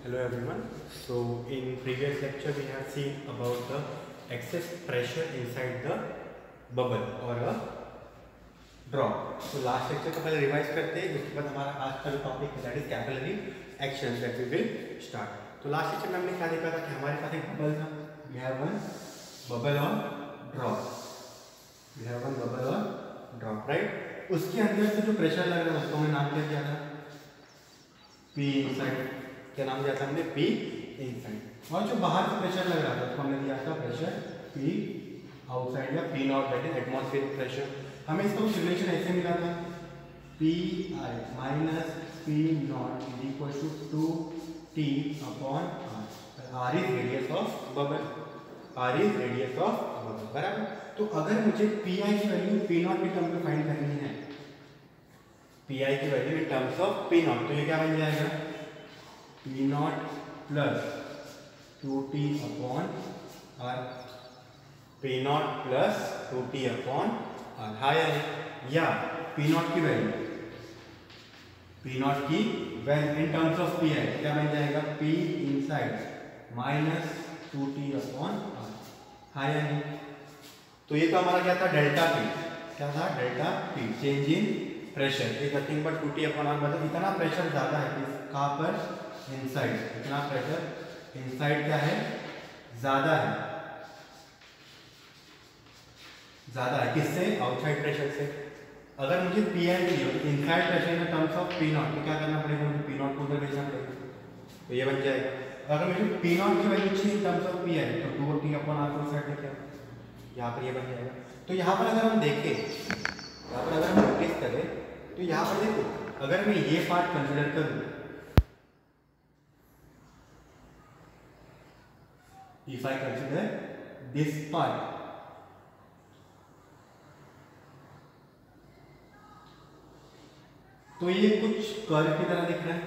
Hello everyone. So in previous lecture we have seen about the excess pressure inside the bubble or a drop. So last lecture को पहले revise करते हैं, उसके बाद हमारा आज का जो टॉपिक है that is capillary action that we will start. तो लास्ट लेक्चर में हमने क्या देखा था कि हमारे पास एक बबल था. वी हैव वन बबल और drop. We have one bubble और ड्रॉप, राइट. उसके अंदर से जो प्रेशर लग रहा है उसको हमने नाम क्या दिया था? P inside. क्या नाम दिया था हमने? P inside. और जो बाहर से प्रेशर लग रहा था उसको हमने दिया था प्रेशर P आउटसाइड या P naught, that is atmospheric pressure. हमें इसका रिलेशन ऐसे मिला था Pi minus P naught is equal to 2T upon R. R is radius of bubble. R is radius of bubble, बराबर. तो अगर मुझे Pi की वैल्यू P नॉट के टर्म में फाइंड करनी है, Pi की value in terms of P naught, तो ये क्या बन जाएगा? P naught plus 2T upon R. P naught plus 2T upon R. हाँ या नहीं? या P नॉट की value in terms of Pi क्या बन जाएगा? P inside minus 2T upon R. हाँ या नहीं? तो ये तो हमारा क्या था? Delta P. क्या था? Delta P, change in pressure. Is nothing but 2T upon R. मतलब इतना प्रेशर ज़्यादा है कहाँ पर? इनसाइड. इतना प्रेशर इनसाइड क्या है? ज़्यादा है. ज़्यादा है किससे? आउटसाइड प्रेशर से. अगर मुझे Pi चाहिए inside pressure in terms of P naught, तो क्या करना पड़ेगा? मुझे P नॉट को उधर भेजना पड़ेगा, तो ये बन जाएगा. अगर मुझे P नॉट की वैल्यू चाहिए इन टर्म्स ऑफ Pi, तो 2T अपॉन R को साइड लेके यहाँ पर ये बन जाएगा. तो यहाँ पर अगर हम देखें, यहाँ पर अगर हम नोटिस करें, तो यहाँ पर देखो, अगर मैं ये पार्ट कंसिडर करूँ, if I consider this part, तो ये कुछ कर्व की तरह दिख रहा है.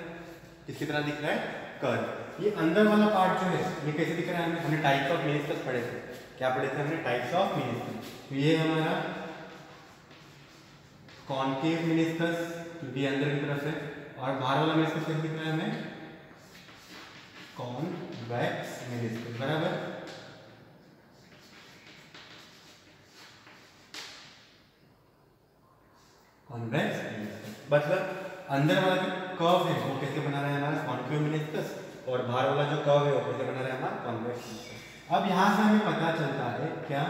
किसकी तरह दिख रहा है? कर्व. ये अंदर वाला पार्ट जो है ये कैसे दिख रहा है? हमने टाइप्स ऑफ मेनिस्कस पढ़े थे. क्या पढ़े थे हमने? Types of meniscus. तो ये हमारा कॉन्केव मेनिस्कस क्योंकि अंदर की तरफ है, और बाहर वाला मेनिस्कस कैसे दिख रहा है हमें? कॉन्वेक्स मेनिस्कस, बराबर. कॉन्वेक्स मेनिस्कस मतलब अंदर वाला जो कर्व है वो कैसे बना रहा है हमारा? Concave meniscus. और बाहर वाला जो कर्व है वो कैसे बना रहा है हमारा? Convex meniscus. अब यहाँ से हमें पता चलता है क्या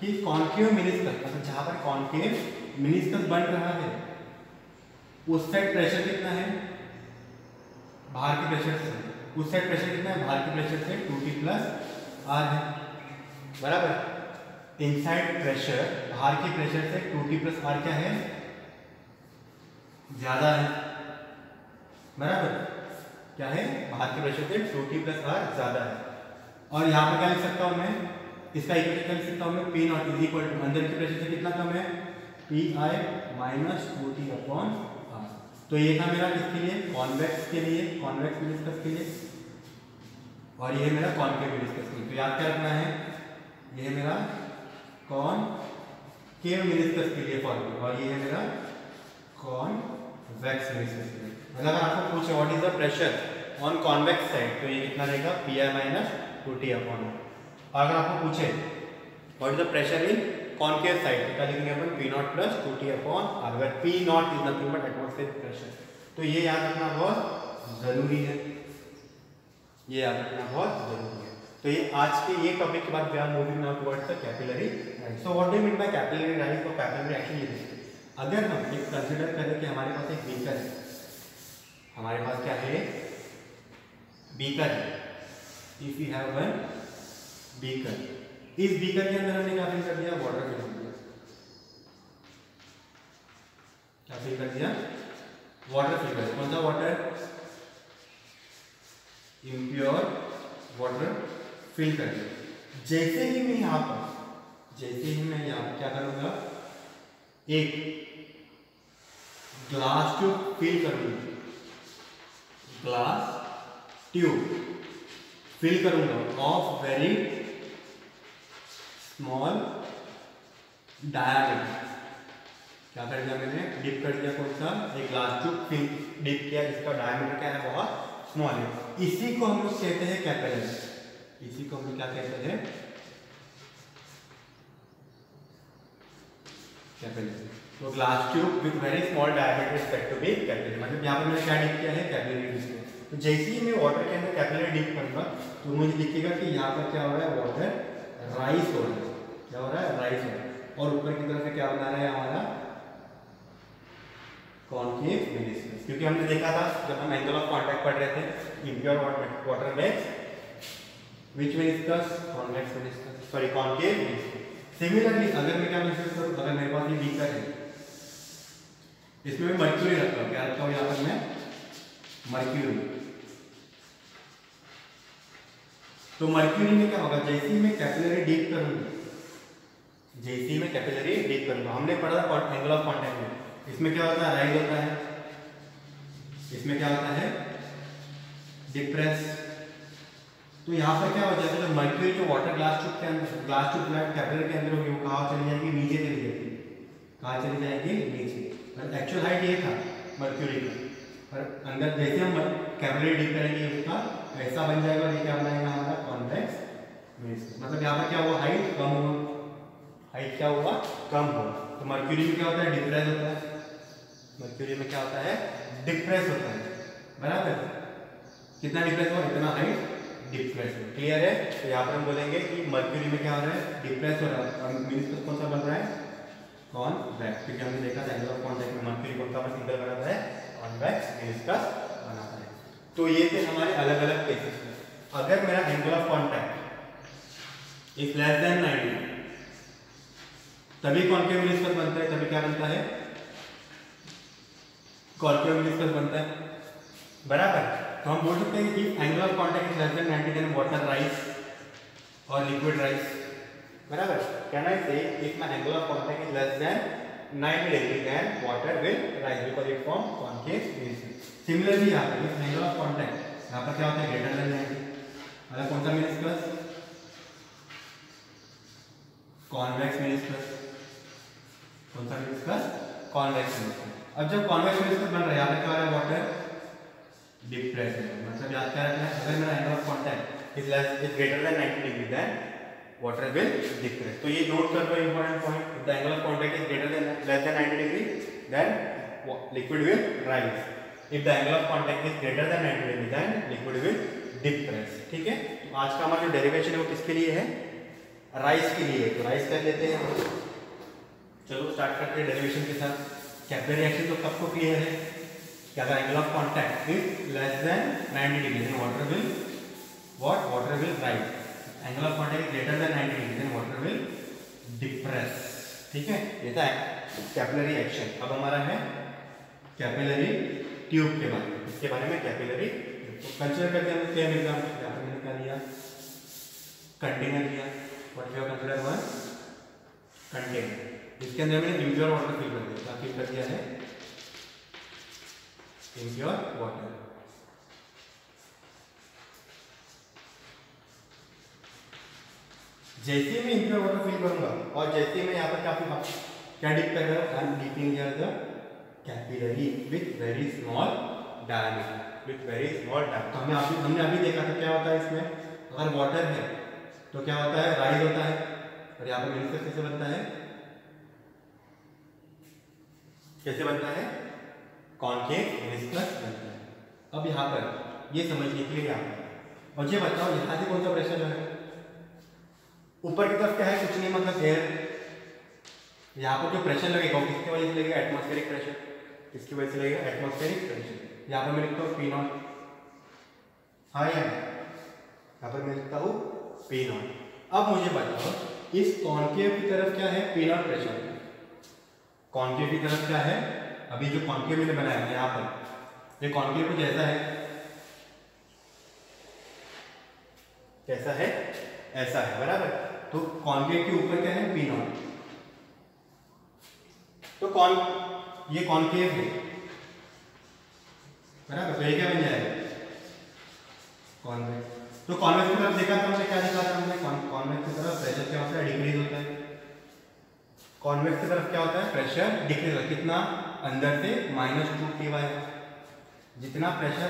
कि कॉन्केव मेनिस्कस मतलब जहाँ पर कॉन्केव मेनिस्कस बन रहा है उस साइड प्रेशर कितना है? बाहर के प्रेशर से. उस साइड प्रेशर कितना है? बाहर के प्रेशर से 2T प्लस R है, बराबर. इनसाइड प्रेशर बाहर के प्रेशर से 2T प्लस R क्या है? ज्यादा है, बराबर. क्या है? बाहर के प्रेशर से 2T प्लस R ज्यादा है. और यहाँ पर क्या लिख सकता हूँ मैं? इसका इक्वेशन क्या लिख सकता हूँ मैं? P naught is equal to अंदर के प्रेशर से कितना कम है? Pi minus 2T upon R. तो ये था मेरा किसके लिए? कॉन्वेक्स के लिए, कॉन्वेक्स मेनिस्कस के लिए. और ये मेरा कॉन्केव मेनिस्कस के लिए. तो याद क्या रखना है? ये है मेरा कॉन्केव मेनिस्कस के लिए फॉर्मूला, और ये है मेरा कॉन्वेक्स मेनिस्कस के लिए. मतलब अगर आपको पूछे what is the pressure on convex side, तो ये कितना रहेगा? Pi minus 2T upon R. और अगर आपको पूछे what is the pressure in concave side, तो क्या लिखेंगे अपन? P naught plus 2T upon R, where P naught is nothing but atmospheric pressure. तो ये याद रखना बहुत जरूरी है. ये याद रखना बहुत जरूरी है. तो ये आज के ये टॉपिक के बाद we are moving now towards the capillary rise. So what do you mean by capillary rise और कैपिलरी एक्शन? ये देखिए, अगर हम एक कंसीडर करें कि हमारे पास एक बीकर है. हमारे पास क्या है? बीकर है. If you have one beaker, इस बीकर के अंदर हमने क्या फिल कर दिया? वाटर फिल कर दिया. क्या फिल कर दिया? वाटर फिल कर दिया. कौन सा वाटर? इम्प्योर वाटर फिल कर दिया. जैसे ही मैं यहाँ क्या करूंगा? एक ग्लास ट्यूब फिल करूंगा. ग्लास ट्यूब फिल करूंगा ऑफ वेरी स्मॉल डायमीटर. क्या कर दिया मैंने? डिप कर दिया. कौन सा? एक ग्लास ट्यूब फिल डिप किया जिसका डायमीटर क्या है? बहुत स्मॉल है, इसी को हम लोग कहते हैं कैपिलरी। इसी को हम लोग क्या कहते हैं? कैपिलरी। तो glass tube with very small diameter is said to be capillary. मतलब यहाँ पर मैंने क्या डिप किया है? कैपिलरी डिप किया। तो जैसे ही मैं वाटर के अंदर कैपिलरी डिप करूंगा तो मुझे दिखेगा कि यहाँ पर क्या हो रहा है? वाटर राइज हो रहा है। क्या हो रहा है? राइज हो रहा है। और ऊपर की तरफ से क्या बना रहा है हमारा? Concave meniscus. क्योंकि हमने देखा था जब हम एंगल ऑफ कांटेक्ट पढ़ रहे थे, impure water bags which meniscus? Convex meniscus, sorry concave meniscus. Similarly अगर मैं क्या महसूस करूं, अगर मेरे पास ये बीकर है, इसमें मैं मर्क्यूरी रखता हूं। क्या रखता हूं यहाँ पर मैं? मर्क्यूरी। तो मर्क्यूरी में क्या होगा? जैसे ही मैं कैपिलरी डीप करूंगा, जैसे ही मैं कैपिलरी डीप करूंगा, हमने पढ़ा था एंगल ऑफ कांटेक्ट में, इसमें क्या होता है? राइज होता है, इसमें क्या होता है? डिप्रेस। तो यहाँ पर क्या हो जाता है? जो मर्क्यूरी जो वाटर ग्लास ट्यूब के अंदर, ग्लास ट्यूब कैपिलरी के अंदर होगी, वो कहाँ चली जाएगी? नीचे चली जाएगी। कहाँ चली जाएगी? नीचे। मतलब एक्चुअल हाइट ये था मर्क्यूरी का, पर अंदर जैसे हम कैपिलरी डीप करेंगे उसका ऐसा बन जाएगा। ये क्या बनाएगा? हमारा कॉन्वेक्स मेनिस्कस। मतलब यहाँ पर क्या हुआ? हाइट कम हुआ। हाइट क्या हुआ? कम हुआ। तो मर्क्यूरी में क्या होता है? डिप्रेस होता है। मर्क्यूरी में क्या होता है? डिप्रेस होता है। बराबर? कितना डिप्रेस हुआ? इतना हाइट डिप्रेस हो। क्लियर है? तो यहाँ पर हम बोलेंगे कि मर्क्यूरी में क्या हो रहा है? डिप्रेस हो रहा है। और मेनिस्कस कौन सा बन रहा है? कॉन्वेक्स। क्योंकि हमने देखा था एंगल ऑफ कांटेक्ट में मर्क्यूरी कौन सा सिंगल बनाता है? कॉन्वेक्स मेनिस्कस बनाता है। तो ये थे हमारे अलग अलग केसेस में। अगर मेरा angle of contact is less than 90 तभी कॉन्केव मेनिस्कस बनता है। तभी क्या बनता है? कॉन्केव मेनिस्कस बनता है। बराबर? तो हम बोल सकते हैं कि angle of contact is less than 90 then water rise और लिक्विड राइज। बराबर? Can I say if my angle of contact is less than 90 degree then water will rise because it form concave meniscus. Similarly यहाँ पे if angle of contact यहाँ पर क्या होता है? Greater than 90। मतलब कौन सा मेनिस्कस? Convex meniscus. कौन सा मेनिस्कस? Convex meniscus. अब जब कॉन्वेक्स मेनिस्कस बन रहा है, यहाँ पे क्या हो रहा है? वाटर डिप्रेस है। मतलब याद क्या रखना है? अगर मेरा angle of contact is greater than 90 degree then water will depress. तो ये नोट कर लो important point. If the angle of contact is greater than less than 90 degree then liquid will rise. If the angle of contact is greater than 90 degree then liquid will depress. ठीक है? तो आज का हमारा जो derivation है वो किसके लिए है? राइज के लिए। तो राइज कर लेते हैं। चलो स्टार्ट करते हैं डेरिवेशन के साथ। कैपिलरी एक्शन तो सबको क्लियर है कि अगर angle of contact is less than 90 degree then water will what? Water will rise. Angle of contact is greater than 90 degree then water will depress. ठीक है? ये था कैपिलरी एक्शन। अब हमारा है कैपिलरी ट्यूब के बारे में। इसके बारे में कैपिलरी तो कंसीडर करते हैं सेम एग्जांपल। यहाँ पर मैंने क्या लिया? कंटेनर लिया। What we have consider one container. इसके अंदर मैंने इम्प्योर वाटर फिल कर दिया। फिल कर दिया है इम्प्योर वाटर। जैसे ही मैं इम्प्योर वाटर फिल करूंगा और जैसे ही मैं यहाँ पर क्या डिप कर रहा हूँ? I am dipping here the capillary with very small diameter. With very small diameter. तो हमने अभी देखा था क्या होता है इसमें? अगर वाटर है तो क्या होता है? राइज होता है। और यहाँ पर मेनिस्कस कैसे बनता है? कैसे बनता है? कॉन्केव मेनिस्कस बनता है। अब यहाँ पर ये समझने के लिए यहाँ पर मुझे बताओ यहाँ से कौन सा प्रेशर जो है? ऊपर की तरफ क्या है? कुछ नहीं, मतलब एयर। यहाँ पर जो प्रेशर लगेगा वो किसकी वजह से लगेगा? Atmospheric pressure. किसकी वजह से लगेगा? Atmospheric pressure. यहाँ पर मैं लिखता हूँ P0। हाँ या यहाँ पर मैं लिखता हूँ P0। अब मुझे बताओ इस कॉन्केव की तरफ क्या है? P0 pressure. कॉन्केव की तरफ क्या है? अभी जो कॉन्केव मैंने बनाया है यहाँ पर, ये कॉन्केव कुछ ऐसा है। कैसा है? ऐसा है। बराबर? तो कॉन्केव के ऊपर क्या है? P0। तो ये कॉन्केव है। बराबर? तो ये क्या बन जाएगा? कॉन्वेक्स। तो कॉन्वेक्स की तरफ देखा था हमने, क्या देखा था हमने? कॉन्वेक्स की तरफ प्रेशर क्या होता है? डिक्रीज होता है। कॉन्वेक्स की तरफ क्या होता है? प्रेशर डिक्रीज होता है। कितना? अंदर से -2 Ty। जितना प्रेशर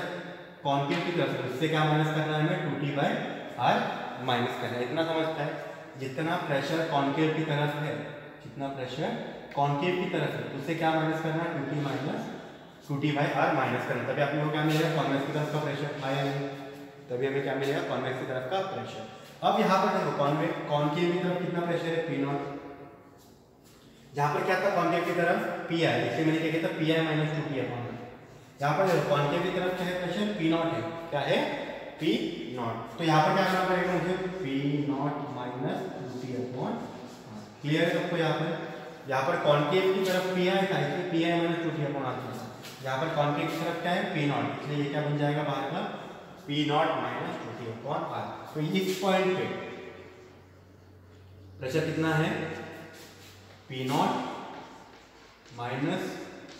कॉन्केव की तरफ से, उससे क्या माइनस करना है हमें, 2T/r माइनस करना है। इतना समझता है, जितना प्रेशर कॉन्केव की तरफ है, जितना प्रेशर कॉन्केव की तरफ है उससे क्या माइनस करना है, 2T/r माइनस करना। तभी आप लोगों को क्या मिलेगा, कॉन्वेक्स की तरफ का प्रेशर आया है, तभी हमें क्या मिलेगा, कॉन्वेक्स की तरफ का प्रेशर। अब यहाँ पर देखो कॉन्केव की तरफ कितना प्रेशर है, P0। जहाँ पर क्या था कॉन्केव की तरफ Pi, इसलिए मैंने क्या किया था Pi माइनस 2T अपॉन। यहाँ पर देखो कॉन्केव की तरफ क्या है प्रेशर, P0 है, क्या है P0। तो यहाँ पर क्या करना पड़ेगा मुझे, P0 minus 2T upon. Clear है सबको? यहाँ पर कॉन्केव की तरफ Pi था, इसलिए Pi माइनस 2T अपॉन आता है। यहाँ पर कॉन्केव की तरफ क्या है, P0, इसलिए ये क्या बन जाएगा बाहर का, P0 minus 2T upon r। तो इस पॉइंट पे प्रेशर कितना है, P0 minus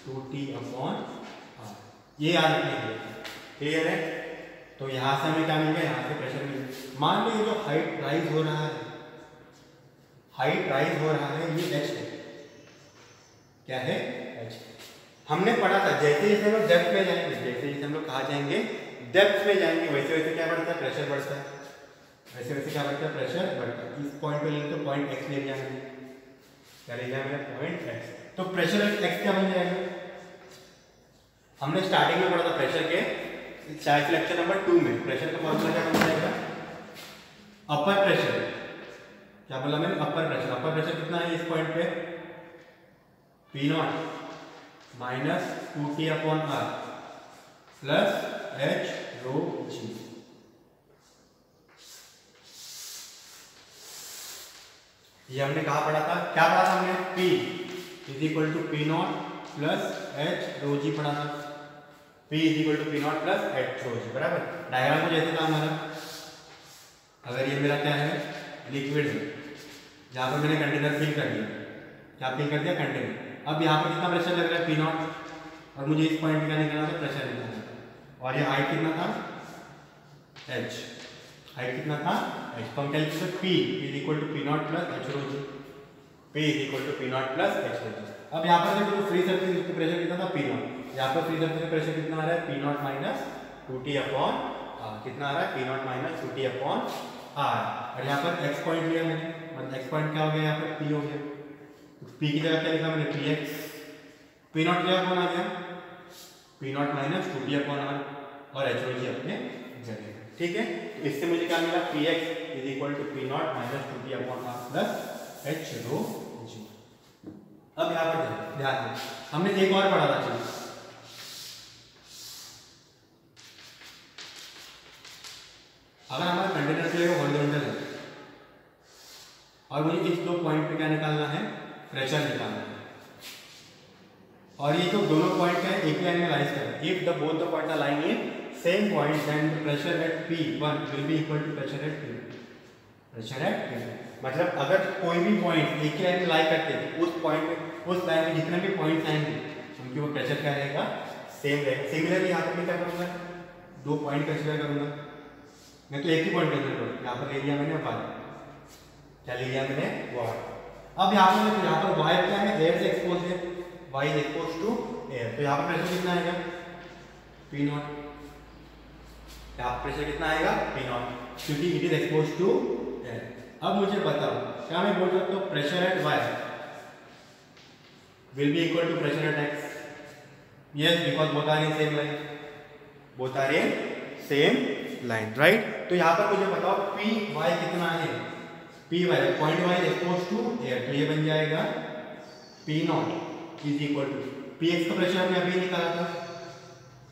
2T upon r, ये याद रखने के लिए। क्लियर है? तो यहाँ से हमें क्या मिल गया, यहाँ से प्रेशर मिल गया। मान लो ये जो हाइट राइज हो रहा है, हाइट राइज हो रहा है, ये h है, क्या है, h। हमने पढ़ा था जैसे जैसे हम लोग डेप्थ में जाएंगे, जैसे जैसे हम लोग कहाँ जाएंगे, डेप्थ में जाएंगे, वैसे वैसे क्या बढ़ता है, प्रेशर बढ़ता है, वैसे वैसे क्या बढ़ता है, प्रेशर बढ़ता है। इस पॉइंट पे ले तो पॉइंट x ले लिया मैंने, क्या ले लिया मैंने, पॉइंट x। तो प्रेशर x क्या बन जाएगा, हमने स्टार्टिंग में पढ़ा था प्रेशर के, शायद लेक्चर नंबर 2 में प्रेशर का फॉर्मूला क्या बन जाएगा, अपर प्रेशर। क्या बोला मैंने, अपर प्रेशर। अपर प्रेशर कितना है इस पॉइंट पे, P0 minus 2T upon r plus h rho g। ये हमने कहा पढ़ा था, क्या पढ़ा था हमने, P is equal to P0 plus h rho g पढ़ा था। P is equal to P0 plus h rho g, बराबर। डायग्राम को जैसे था हमारा, अगर ये मेरा क्या है, लिक्विड है, जहाँ पर मैंने कंटेनर फिल कर दिया, क्या फिल कर दिया, कंटेनर। अब यहाँ पर कितना प्रेशर लग रहा है, P0, और मुझे इस पॉइंट पे क्या निकालना था, प्रेशर निकालना था। और ये हाइट कितना था, h, हाइट कितना था, h। तो हम क्या लिख सकते, P is equal to P0 plus h rho g, P is equal to P0 plus h rho g। अब यहाँ पर देखो फ्री सरफेस इसका प्रेशर कितना था, P0। यहाँ पर फ्री सरफेस का प्रेशर कितना आ रहा है, P0 minus 2T upon r। कितना आ रहा है, P0 minus 2T upon r। और यहाँ पर x पॉइंट लिया मैंने, मतलब x पॉइंट क्या हो गया, यहाँ पर P हो गया। तो P की जगह क्या लिखा मैंने, Px। P0 की जगह कौन आ गया, P0 minus 2T upon r, और h रो g अपने जगह। ठीक है, तो इससे मुझे क्या मिला, Px is equal to P0 minus 2T upon r plus h rho g। अब यहाँ पर ध्यान दें, हमने एक और पढ़ा था चीज, अगर हमारा कंटेनर जो है हॉरिजॉन्टल है और मुझे इस दो पॉइंट पे क्या निकालना है, प्रेशर निकालना है, और ये जो दोनों पॉइंट है एक लाइन में लाइज कर, if the both the points are lying in same point then the pressure at P1 will be equal to pressure at P2। Pressure at P2 मतलब अगर कोई भी पॉइंट एक लाइन में लाई करते हैं, उस पॉइंट में, उस लाइन में जितने भी पॉइंट्स आएंगे उनकी वो प्रेशर क्या रहेगा, सेम रहेगा। सिमिलरली यहाँ पर मैं क्या करूँगा, दो पॉइंट कंसीडर करूँगा, मैं तो एक ही पॉइंट कंसीडर करूँ। यहाँ पर ले लिया मैंने वाई, क्या ले लिया मैंने, वाई। अब यहाँ पर वाई क्या है, एयर से एक्सपोज है, Y is expose to air, तो यहाँ पर प्रेशर कितना आएगा, P0। यहाँ पर प्रेशर कितना आएगा, P0, क्योंकि it is expose to air. अब मुझे बताओ, क्या मैं बोल सकता हूँ pressure at Y will be equal to pressure at X? Yes, because both are in same line, both are in same line, right. तो यहाँ पर मुझे बताओ पी वाई कितना है, P Y point Y expose to air, तो ये बन जाएगा P0 is equal to, P X का प्रेशर हमने अभी निकाला था,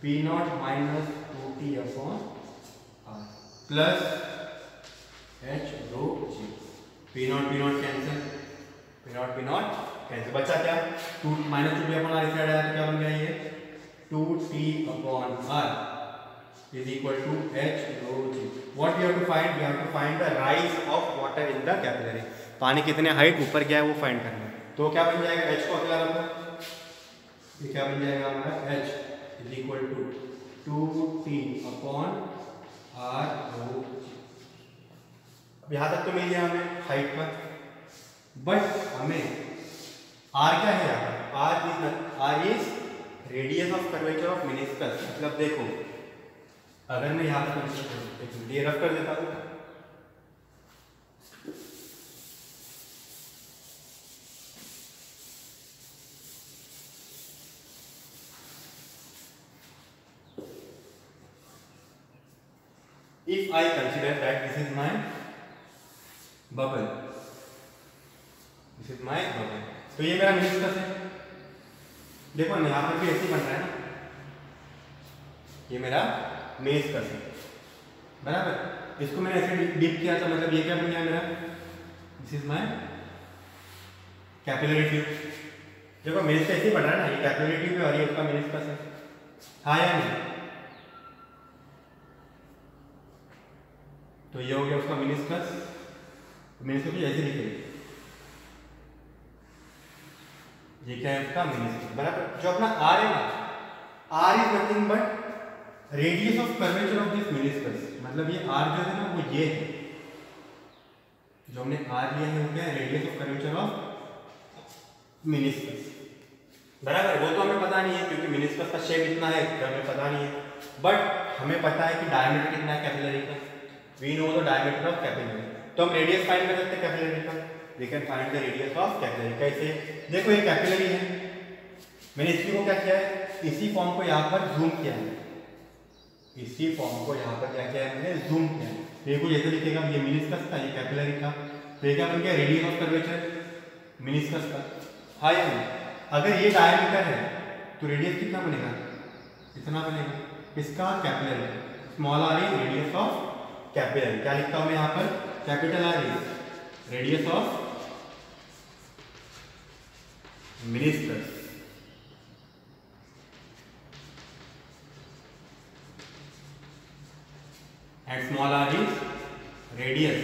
P0 minus 2T upon r plus h rho g। P0 cancel, P0 cancel, बचा क्या, 2 माइनस 2T अपॉन r इस साइड आया तो क्या बन गया ये 2T upon r is equal to h rho g। What we have to find? We have to find the rise of water in the capillary। पानी कितने हाइट ऊपर गया है वो फाइंड करना है। तो क्या बन जाएगा, h को अगला रखो, ये क्या बन जाएगा हमारा, h is equal to 2T upon r rho g। अब यहाँ तक तो मिल गया हमें हाइट का, बट हमें r क्या है यहाँ पर, r is radius of curvature of meniscus. मतलब देखो अगर मैं यहाँ पर कंसीडर ये रफ कर देता हूँ, if I consider that this is my bubble, this is my bubble, तो ये मेरा मेनिस्कस है। देखो ना यहाँ पर भी ऐसे ही बन रहा है ना, ये मेरा मेनिस्कस है बराबर। इसको मैंने ऐसे डीप किया तो मतलब ये क्या बन गया मेरा, this is my capillary tube. देखो मेनिस्कस ऐसे ही बन रहा है ना, ये कैपिलरी ट्यूब है और ये उसका मेनिस्कस है, हाँ या नहीं? तो ये हो गया उसका मेनिस्कस। मेनिस्कस ऐसे लिखेंगे, ये क्या है उसका मेनिस्कस बराबर। जो अपना आर है ना, R is nothing but radius of curvature of this meniscus. मतलब ये आर जो है ना वो ये है, जो हमने आर लिया है वो क्या है, radius of curvature of meniscus बराबर। वो तो हमें पता नहीं है क्योंकि मेनिस्कस का शेप इतना है तो हमें पता नहीं है, बट हमें पता है कि डायमीटर कितना है कैपिलरी का। We know the diameter of capillary, तो हम रेडियस फाइंड कर सकते हैं कैपिलरी का। We can find the radius of capillary. कैसे? देखो ये कैपिलरी है, मैंने इसी को क्या किया है, इसी फॉर्म को यहाँ पर जूम किया है, इसी फॉर्म को यहाँ पर क्या किया है मैंने, जूम किया है। ये कुछ ऐसे लिखेगा, ये मेनिस्कस था, ये कैपिलरी का, तो ये क्या बन गया, रेडियस ऑफ कर्वेचर मेनिस्कस का, हाँ या नहीं? अगर ये डायमीटर है तो रेडियस कितना बनेगा, इतना बनेगा इसका capillary. Small R is radius of capillary. क्या लिखता हूं मैं यहाँ पर, capital R is radius of meniscus and small R is radius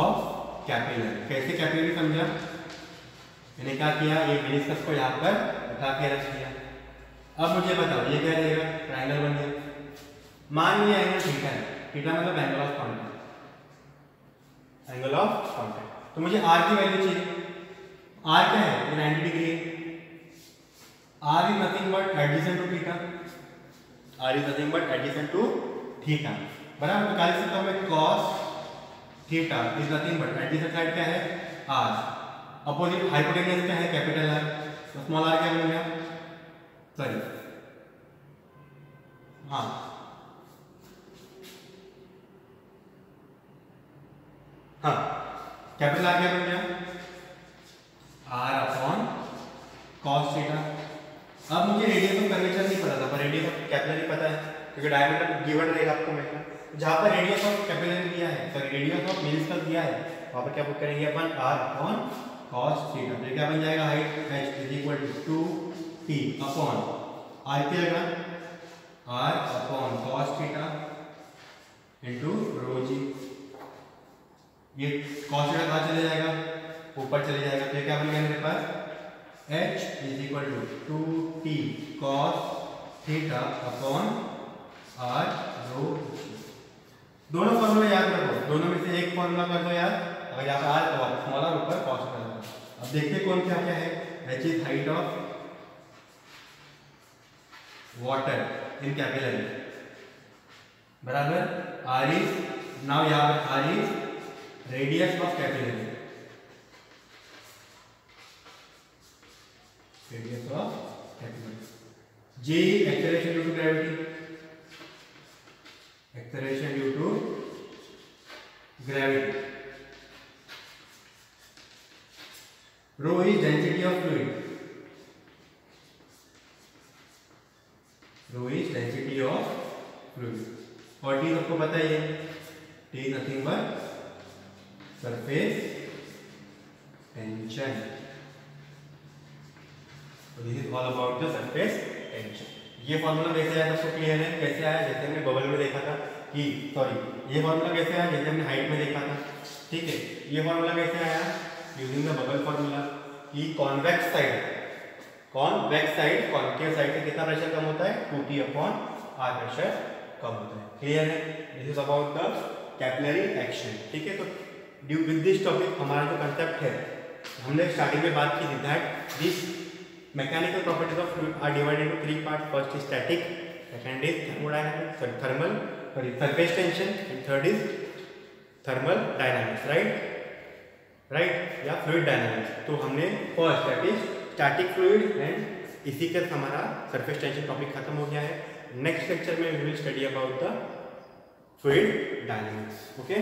of capillary. कैसे कैपिलरी समझा? मैंने क्या किया, ये मेनिस्कस को यहाँ पर उठा के रख दिया। अब मुझे बताओ ये क्या रहेगा, ट्रायंगल बन गया। मान लिया एंगल थीटा है, थीटा मतलब angle of contact, angle of contact. तो मुझे आर की वैल्यू चाहिए, आर क्या है, 90 डिग्री है। R is nothing but adjacent to theta, R is nothing but adjacent to theta बराबर। तो क्या लिख सकता हूं मैं, cos theta is nothing but adjacent side क्या है, आर, अपोजिट हाइपोटेन्यूज क्या है, कैपिटल आर। तो स्मॉल आर क्या बन गया, सॉरी हाँ हाँ कैपिटल आर क्या बन गया, आर अपॉन cos थीटा। अब मुझे रेडियस ऑफ कर्वेचर नहीं पता था, पर रेडियस ऑफ कैपिलरी पता है क्योंकि डायमीटर गिवन रहेगा आपको हमेशा। जहां पर रेडियस ऑफ कैपिलरी दिया है, सॉरी रेडियस ऑफ मेनिस्कस दिया है, वहां पर क्या पुट करेंगे अपन, आर अपॉन cos थीटा। तो क्या बन जाएगा, height h is equal to 2t upon R क्या लगा, R upon cos theta into rho G. ये cos थीटा कहाँ चले जाएगा, ऊपर चले जाएगा। तो क्या बन गया मेरे पास, h is equal to 2t cos theta upon R rho. दोनों फॉर्मूला याद रखो, दोनों में से एक फॉर्मूला कर दो याद। अगर यहाँ पे आर और स्मॉल आर ऊपर cos थीटा। अब देखते कौन क्या क्या है, h is height of water in capillary बराबर, आर इज, नाउ यहाँ पर R is radius of capillary, radius of capillary. G acceleration due to gravity, acceleration due to gravity. Rho is density of fluid, rho is density of fluid। और T सबको पता ही है, T is nothing but surface tension। So this is all about the surface tension। ये formula कैसे आया सबको clear है, कैसे आया, जैसे हमने बबल में देखा था कि, सॉरी ये फॉर्मूला कैसे आया, जैसे हमने हाइट में देखा था, ठीक है। ये फॉर्मूला कैसे आया, यूजिंग द बबल फॉर्मूला, कि कॉन्वेक्स साइड कॉन्केव साइड से कितना प्रेशर कम होता है, 2t अपॉन r प्रेशर कम होता है। क्लियर है, this is about the capillary action, ठीक है। तो ड्यू विद दिस टॉपिक हमारा जो कंसेप्ट है, हमने स्टार्टिंग में बात की थी that this mechanical properties of fluid are divided into 3 parts. First static, second is thermodynamics, surface tension, and third is thermal dynamics, right या फ्लूइड डायनामिक्स। तो हमने first that is static fluid and इसी के हमारा surface tension topic खत्म हो गया है। नेक्स्ट लेक्चर में we will study about the fluid dynamics. Okay.